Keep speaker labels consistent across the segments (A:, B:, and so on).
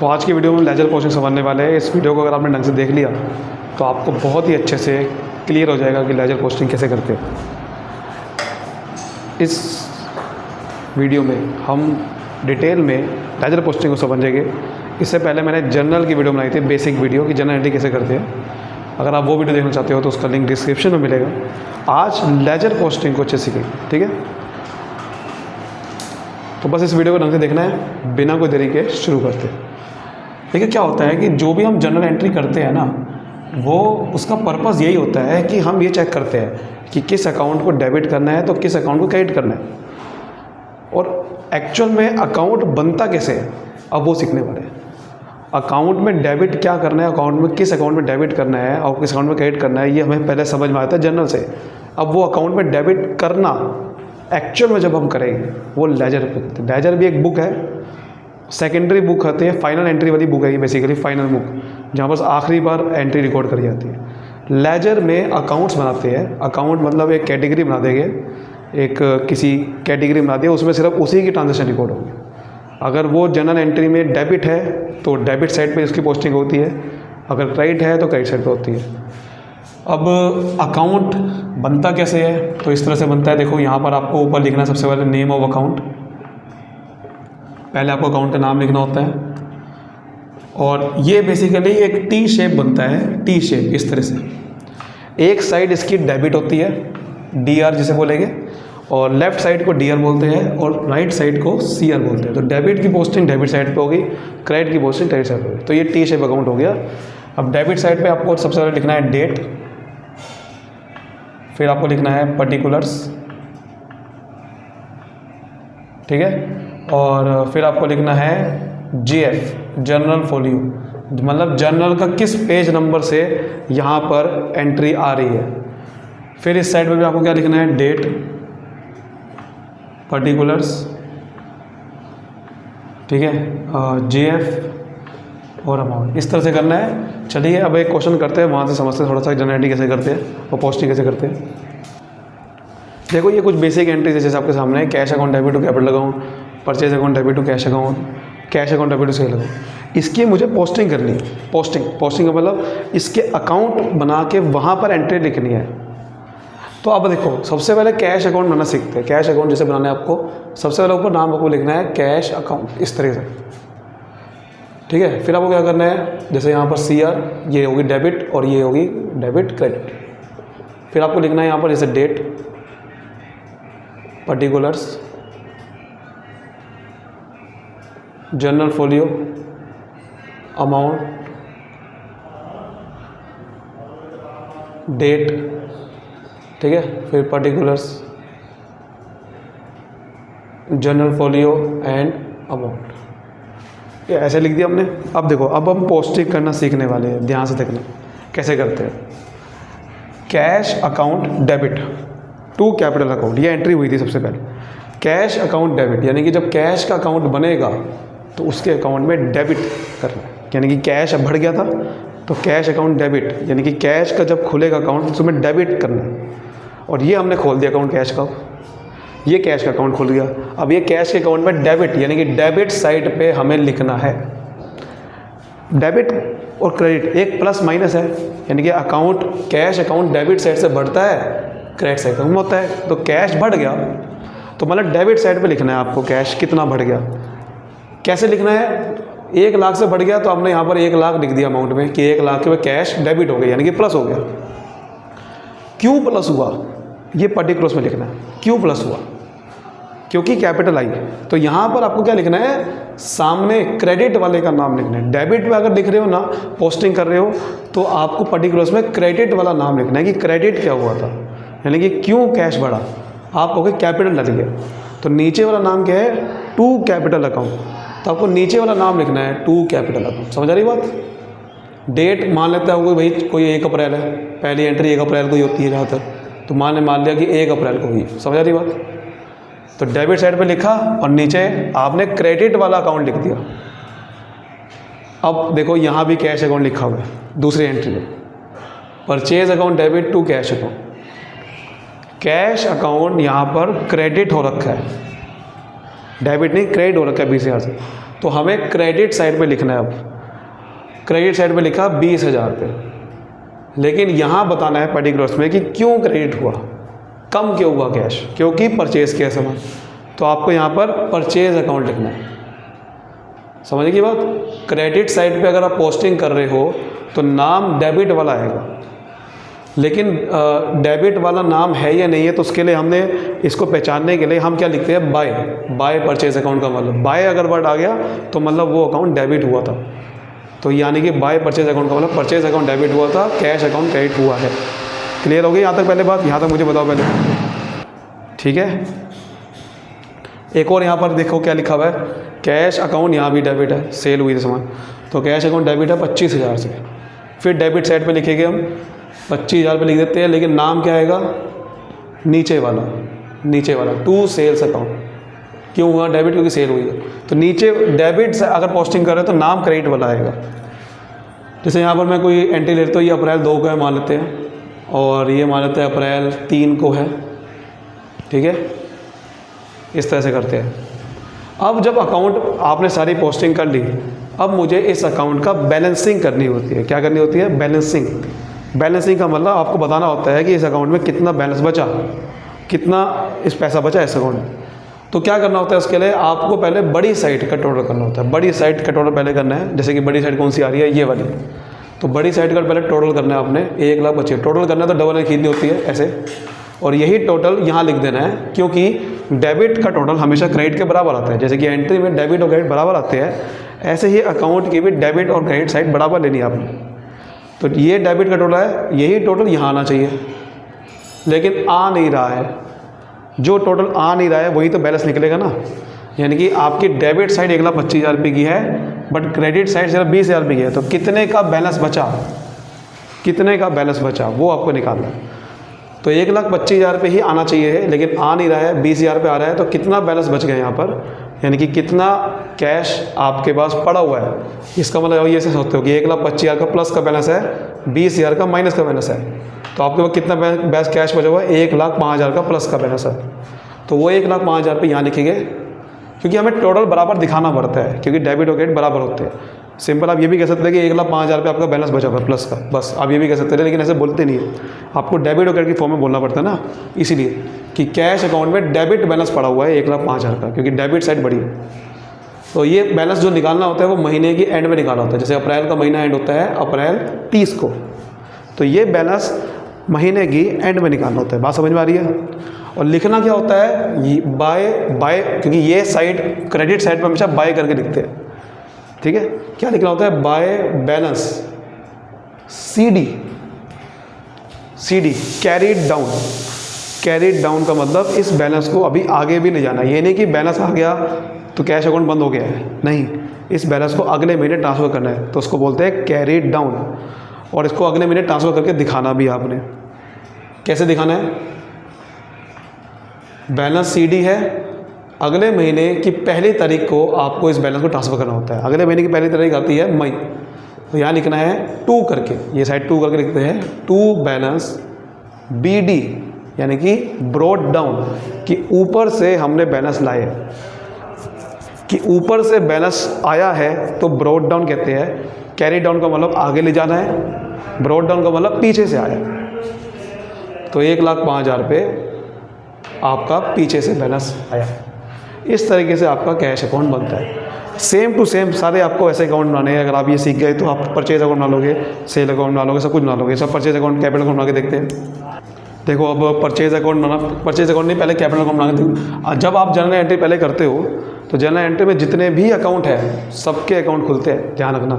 A: तो आज की वीडियो में लेजर पोस्टिंग समझने वाले हैं। इस वीडियो को अगर आपने ढंग से देख लिया तो आपको बहुत ही अच्छे से क्लियर हो जाएगा कि लेजर पोस्टिंग कैसे करते हैं। इस वीडियो में हम डिटेल में लेजर पोस्टिंग को समझेंगे। इससे पहले मैंने जर्नल की वीडियो बनाई थी, बेसिक वीडियो कि जर्नल एंट्री कैसे करते हैं। अगर आप वो वीडियो देखना चाहते हो तो उसका लिंक डिस्क्रिप्शन में मिलेगा। आज लेजर पोस्टिंग को अच्छे सीखेंगे, ठीक है। तो बस इस वीडियो को ढंग से देखना है, बिना कोई देरी के शुरू करते हैं। देखिए क्या होता है कि जो भी हम जर्नल एंट्री करते हैं ना, वो उसका पर्पज़ यही होता है कि हम ये चेक करते हैं कि किस अकाउंट को डेबिट करना है तो किस अकाउंट को क्रेडिट करना है, और एक्चुअल में अकाउंट बनता कैसे है अब वो सीखने वाले हैं। अकाउंट में डेबिट क्या करना है, अकाउंट में किस अकाउंट में डेबिट करना है और किस अकाउंट में क्रेडिट करना है, ये हमें पहले समझ में आता है जर्नल से। अब वो अकाउंट में डेबिट करना एक्चुअल में जब हम करेंगे वो लेजर पे करते हैं। लेजर भी एक बुक है, सेकेंडरी बुक आती है, फाइनल एंट्री वाली बुक है ये, बेसिकली फाइनल बुक जहाँ बस आखिरी बार एंट्री रिकॉर्ड करी जाती है। लेजर में अकाउंट्स बनाते हैं। अकाउंट मतलब एक कैटेगरी बना देंगे, एक किसी कैटेगरी बना दिया, उसमें सिर्फ उसी की ट्रांजेक्शन रिकॉर्ड होगी। अगर वो जनरल एंट्री में डेबिट है तो डेबिट साइड पे उसकी पोस्टिंग होती है, अगर क्रेडिट है तो क्रेडिट साइड पे होती है। अब अकाउंट बनता कैसे है, तो इस तरह से बनता है। देखो यहाँ पर आपको ऊपर लिखना है सबसे पहले नेम ऑफ अकाउंट। पहले आपको अकाउंट का नाम लिखना होता है, और ये बेसिकली एक टी शेप बनता है, टी शेप इस तरह से। एक साइड इसकी डेबिट होती है, डी आर जिसे बोलेंगे, और लेफ्ट साइड को डी आर बोलते हैं और राइट साइड को सी आर बोलते हैं। तो डेबिट की पोस्टिंग डेबिट साइड पे होगी, क्रेडिट की पोस्टिंग क्रेडिट साइड पे होगी। तो ये टी शेप अकाउंट हो गया। अब डेबिट साइड पे आपको सबसे पहले लिखना है डेट, फिर आपको लिखना है पर्टिकुलर्स, ठीक है, और फिर आपको लिखना है जीएफ, जर्नल फोलियो, मतलब जर्नल का किस पेज नंबर से यहाँ पर एंट्री आ रही है। फिर इस साइड पे भी आपको क्या लिखना है, डेट, पर्टिकुलर्स, ठीक है, जीएफ और अमाउंट, इस तरह से करना है। चलिए अब एक क्वेश्चन करते हैं, वहाँ से समझते हैं थोड़ा सा जर्नल एंट्री कैसे करते हैं और पोस्टिंग कैसे करते हैं। देखो ये कुछ बेसिक एंट्रीज है, जैसे आपके सामने है cash account debit to capital account, purchase account debit to cash account, cash account debit to sale account. इसकी मुझे पोस्टिंग करनी है। पोस्टिंग का मतलब इसके अकाउंट बना के वहाँ पर एंट्री लिखनी है। तो अब देखो सबसे पहले कैश अकाउंट बनाना सीखते हैं। कैश अकाउंट जैसे बनाना है आपको, सबसे पहले ऊपर नाम आपको लिखना है कैश अकाउंट, इस तरह से, ठीक है। फिर आपको क्या करना है, जैसे यहाँ पर सी आर, ये होगी डेबिट और ये होगी डेबिट क्रेडिट। फिर आपको लिखना है यहाँ पर जैसे date, particulars, journal folio, amount, date, ठीक है, फिर particulars, journal folio and amount. ये ऐसे लिख दिया हमने। अब देखो अब हम पोस्टिंग करना सीखने वाले हैं, ध्यान से देखना कैसे करते हैं। Cash account debit to capital account, ये एंट्री हुई थी सबसे पहले। कैश अकाउंट डेबिट यानी कि जब कैश का अकाउंट बनेगा तो उसके अकाउंट में डेबिट करना है, यानी कि कैश अब बढ़ गया था तो कैश अकाउंट डेबिट, यानी कि कैश का जब खुलेगा अकाउंट तो उसमें डेबिट करना है। और ये हमने खोल दिया अकाउंट कैश का, ये कैश का अकाउंट खुल गया। अब ये कैश के अकाउंट में डेबिट, यानी कि डेबिट साइड पे हमें लिखना है। डेबिट और क्रेडिट एक प्लस माइनस है, यानी कि account cash account debit side से बढ़ता है, क्रेडिट साइड कम होता है। तो कैश बढ़ गया तो मतलब डेबिट साइड पे लिखना है आपको कैश कितना बढ़ गया। कैसे लिखना है, 1 लाख से बढ़ गया तो आपने यहाँ पर 1 लाख लिख दिया अमाउंट में कि 1 लाख के कैश डेबिट हो गया, यानी कि प्लस हो गया। क्यों प्लस हुआ ये पर्टिकुलर्स में लिखना है, क्यों प्लस हुआ, क्योंकि कैपिटल आई। तो यहाँ पर आपको क्या लिखना है, सामने क्रेडिट वाले का नाम लिखना है। डेबिट में अगर लिख रहे हो ना, पोस्टिंग कर रहे हो, तो आपको पर्टिकुलर्स में क्रेडिट वाला नाम लिखना है कि क्रेडिट क्या हुआ था, यानी कि क्यों कैश बढ़ा। आप कहोगे कैपिटल डाल गया, तो नीचे वाला नाम क्या है, टू कैपिटल अकाउंट, तो आपको नीचे वाला नाम लिखना है टू कैपिटल अकाउंट। समझ आ रही बात। डेट मान लेता है भाई कोई 1 अप्रैल है, पहली एंट्री 1 अप्रैल को ही होती है जहाँ तक, तो मान लिया कि 1 अप्रैल को हुई। समझ आ रही बात। तो डेबिट साइड पे लिखा और नीचे आपने क्रेडिट वाला अकाउंट लिख दिया। अब देखो यहाँ भी कैश अकाउंट लिखा हुआ है दूसरी एंट्री में, purchase account debit to cash account. Cash account यहाँ पर क्रेडिट हो रखा है, डेबिट नहीं क्रेडिट हो रखा है 20,000 से। तो हमें क्रेडिट साइड पे लिखना है। अब क्रेडिट साइड पे लिखा 20,000 पे, लेकिन यहाँ बताना है पर्टिकुलर्स में कि क्यों क्रेडिट हुआ, कम क्यों हुआ कैश, क्योंकि परचेज़ किया सामान। तो आपको यहाँ पर परचेज अकाउंट लिखना है। समझिए की बात। क्रेडिट साइड पे अगर आप पोस्टिंग कर रहे हो तो नाम डेबिट वाला आएगा, लेकिन डेबिट वाला नाम है या नहीं है, तो उसके लिए हमने इसको पहचानने के लिए हम क्या लिखते हैं, बाय परचेज अकाउंट का मतलब बाय अगर वर्ड आ गया तो मतलब वो अकाउंट डेबिट हुआ था। तो यानी कि बाय परचेज अकाउंट का मतलब परचेज अकाउंट डेबिट हुआ था, कैश अकाउंट क्रेडिट हुआ है। क्लियर हो गई यहाँ तक पहले बात? यहाँ तक मुझे बताओ पहले, ठीक है। एक और यहाँ पर देखो क्या लिखा हुआ है, कैश अकाउंट यहाँ भी डेबिट है, सेल हुई थी सामान, तो कैश अकाउंट डेबिट है 25,000 से। फिर डेबिट साइड पे लिखेंगे हम 25,000 पे लिख देते हैं, लेकिन नाम क्या आएगा, नीचे वाला टू सेल्स अकाउंट। क्यों हुआ डेबिट? क्योंकि सेल हुई है। तो नीचे डेबिट से अगर पोस्टिंग कर रहे हो तो नाम क्रेडिट वाला आएगा। जैसे यहाँ पर मैं कोई एंट्री लेता हूँ, ये अप्रैल 2 को है मान लेते हैं, और ये मान लेते हैं अप्रैल 3 को है, ठीक है। इस तरह से करते हैं। अब जब अकाउंट आपने सारी पोस्टिंग कर ली, अब मुझे इस अकाउंट का बैलेंसिंग करनी होती है। क्या करनी होती है? बैलेंसिंग का मतलब आपको बताना होता है कि इस अकाउंट में कितना बैलेंस बचा, कितना इस पैसा बचा इस अकाउंट में। तो क्या करना होता है उसके लिए, आपको पहले बड़ी साइड का टोटल करना होता है। बड़ी साइड का टोटल पहले करना है। जैसे कि बड़ी साइड कौन सी आ रही है, ये वाली। तो बड़ी साइड का पहले टोटल करना है आपने, 1 लाख बचे। टोटल करना है तो डबल खरीदनी होती है ऐसे, और यही टोटल यहाँ लिख देना है, क्योंकि डेबिट का टोटल हमेशा क्रेडिट के बराबर आता है। जैसे कि एंट्री में डेबिट और क्रेडिट बराबर आते हैं, ऐसे ही अकाउंट की भी डेबिट और क्रेडिट साइड बराबर लेनी है आपने। तो ये डेबिट का टोटल है, यही टोटल यहाँ आना चाहिए, लेकिन आ नहीं रहा है। जो टोटल आ नहीं रहा है वही तो बैलेंस निकलेगा ना। यानी कि आपकी डेबिट साइड 1,25,000 रुपये की है, बट क्रेडिट साइड सिर्फ 20,000 रुपये की है। तो कितने का बैलेंस बचा, वो आपको निकालना है। तो 1,25,000 रुपये ही आना चाहिए, लेकिन आ नहीं रहा है, 20,000 रुपये आ रहा है। तो कितना बैलेंस बच गया यहाँ पर, यानी कि कितना कैश आपके पास पड़ा हुआ है। इसका मतलब ये ऐसे सोचते हो कि 1,25,000 का प्लस का बैलेंस है, 20,000 का माइनस का बैलेंस है। तो आपके पास कितना बैलेंस कैश बचा हुआ है, 1,05,000 का प्लस का बैलेंस है। तो वो 1,05,000 रुपये यहाँ लिखेंगे, क्योंकि हमें टोटल बराबर दिखाना पड़ता है, क्योंकि डेबिट और क्रेडिट बराबर होते हैं। सिंपल आप ये भी कह सकते हैं कि 1,05,000 रुपये आपका बैलेंस बचा हुआ है प्लस का, बस आप ये भी कह सकते हैं, लेकिन ऐसे बोलते नहीं है। आपको डेबिट और क्रेडिट की फॉर्म में बोलना पड़ता है ना, इसीलिए कि कैश अकाउंट में डेबिट बैलेंस पड़ा हुआ है 1,05,000 का, क्योंकि डेबिट साइड बड़ी है। तो ये बैलेंस जो निकालना होता है वो महीने की एंड में निकालना होता है। जैसे अप्रैल का महीना एंड होता है अप्रैल 30 को, तो ये बैलेंस महीने की एंड में निकालना होता है। बात समझ में आ रही है? और लिखना क्या होता है, बाय, क्योंकि ये साइड क्रेडिट साइड पर हमेशा बाय करके लिखते हैं, ठीक है। क्या लिखना होता है, by balance CD carried down का मतलब इस बैलेंस को अभी आगे भी ले जाना है। ये नहीं कि बैलेंस आ गया तो कैश अकाउंट बंद हो गया है, नहीं, इस बैलेंस को अगले महीने ट्रांसफ़र करना है, तो उसको बोलते हैं कैरिड डाउन। और इसको अगले महीने ट्रांसफ़र करके दिखाना भी आपने। कैसे दिखाना है, बैलेंस CD है, अगले महीने की पहली तारीख को आपको इस बैलेंस को ट्रांसफ़र करना होता है। अगले महीने की पहली तारीख आती है मई, तो यहाँ लिखना है 2 करके, ये साइड 2 करके लिखते हैं, 2 बैलेंस BD, यानी कि ब्रॉड डाउन, कि ऊपर से हमने बैलेंस लाए, कि ऊपर से बैलेंस आया है तो ब्रॉड डाउन कहते हैं। कैरी डाउन का मतलब आगे ले जाना है, ब्रॉड डाउन का मतलब पीछे से आया। तो 1,05,000 रुपये आपका पीछे से बैलेंस आया। इस तरीके से आपका कैश अकाउंट बनता है। सेम टू सेम सारे आपको ऐसे अकाउंट बनाने हैं। अगर आप ये सीख गए तो आप परचेज अकाउंट बना लोगे, सेल अकाउंट बना लोगे, सब कुछ बना लोगे। सब परचेज अकाउंट, कैपिटल अकाउंट बना के देखते हैं। देखो अब परचेज अकाउंट बनाना, परचेज अकाउंट नहीं, पहले कैपिटल अकाउंट बना के देखो। जब आप जनरल एंट्री पहले करते हो तो जनरल एंट्री में जितने भी अकाउंट है सबके अकाउंट खुलते हैं, ध्यान रखना।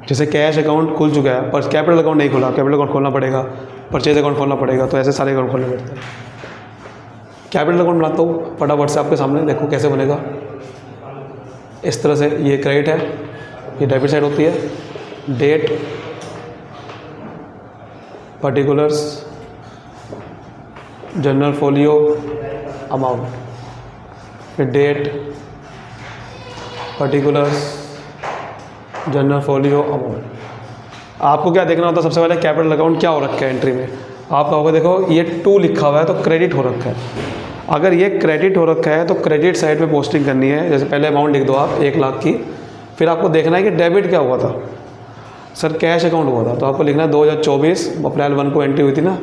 A: जैसे कैश अकाउंट खुल चुका है पर कैपिटल अकाउंट नहीं खुला, कैपिटल अकाउंट खोलना पड़ेगा, परचेज अकाउंट खोलना पड़ेगा, तो ऐसे सारे अकाउंट खोलने पड़ते हैं। कैपिटल अकाउंट बनाता हूँ फटाफट से आपके सामने, देखो कैसे बनेगा। इस तरह से ये क्रेडिट है, ये डेबिट साइड होती है, date, particulars, general folio, amount, फिर date, particulars, general folio, amount. आपको क्या देखना होता है, सबसे पहले कैपिटल अकाउंट क्या हो रखा है एंट्री में। आपका होगा देखो ये 2 लिखा हुआ है तो क्रेडिट हो रखा है। अगर ये क्रेडिट हो रखा है तो क्रेडिट साइड पे पोस्टिंग करनी है। जैसे पहले अमाउंट लिख दो आप 1 लाख की, फिर आपको देखना है कि डेबिट क्या हुआ था। सर कैश अकाउंट हुआ था, तो आपको लिखना है 2024 अप्रैल 1 को एंट्री हुई थी ना,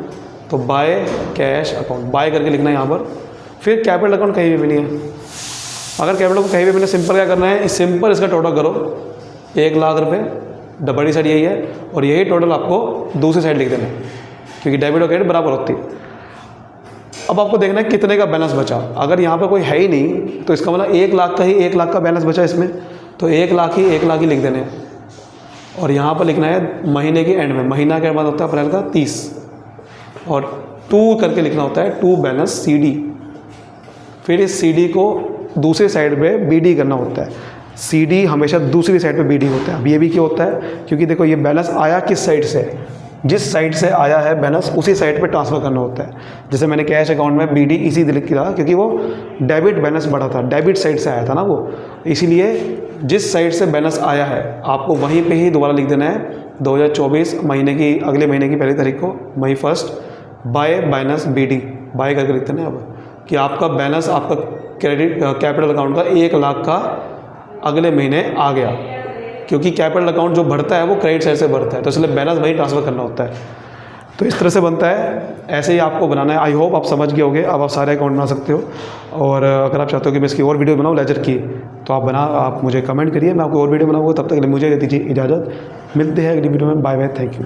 A: तो बाय कैश अकाउंट, बाय करके लिखना है यहाँ पर। फिर कैपिटल अकाउंट कहीं भी नहीं है। अगर कैपिटल अकाउंट कहीं भी नहीं है, सिंपल क्या करना है, सिंपल इसका टोटल करो 1 लाख रुपये, बड़ी साइड यही है, और यही टोटल आपको दूसरी साइड लिख देना है, क्योंकि डेबिट और क्रेडिट बराबर होती है। अब आपको देखना है कितने का बैलेंस बचा। अगर यहाँ पर कोई है ही नहीं तो इसका मतलब 1 लाख का ही 1 लाख का बैलेंस बचा इसमें, तो 1 लाख ही लिख देने हैं। और यहाँ पर लिखना है महीने के एंड में, महीना के बाद होता है अप्रैल का 30, और 2 करके लिखना होता है 2 बैलेंस CD। फिर इस CD को दूसरी साइड पे BD करना होता है। CD हमेशा दूसरी साइड पे BD होता है। अब ये भी क्यों होता है, क्योंकि देखो ये बैलेंस आया किस साइड से, जिस साइड से आया है बैलेंस उसी साइड पे ट्रांसफ़र करना होता है। जैसे मैंने कैश अकाउंट में BD इसी लिख किया क्योंकि वो डेबिट बैलेंस बढ़ा था, डेबिट साइड से आया था ना वो, इसीलिए जिस साइड से बैलेंस आया है आपको वहीं पे ही दोबारा लिख देना है 2024 महीने की, अगले महीने की 1 तारीख को, मई 1 बाय बैलेंस BD, बाय करके लिख देना है अब कि आपका बैलेंस, आपका क्रेडिट कैपिटल अकाउंट का 1 लाख का अगले महीने आ गया, क्योंकि कैपिटल अकाउंट जो बढ़ता है वो क्रेडिट साइड से बढ़ता है, तो इसलिए बैलेंस वहीं ट्रांसफ़र करना होता है। तो इस तरह से बनता है, ऐसे ही आपको बनाना है। आई होप आप समझ गए होंगे। अब आप सारे अकाउंट बना सकते हो, और अगर आप चाहते हो कि मैं इसकी और वीडियो बनाऊँ लेजर की, तो आप मुझे कमेंट करिए, मैं आपको और वीडियो बनाऊँगा। तब तक के लिए मुझे दीजिए इजाज़त, मिलते हैं अगली वीडियो में। Bye bye, thank you.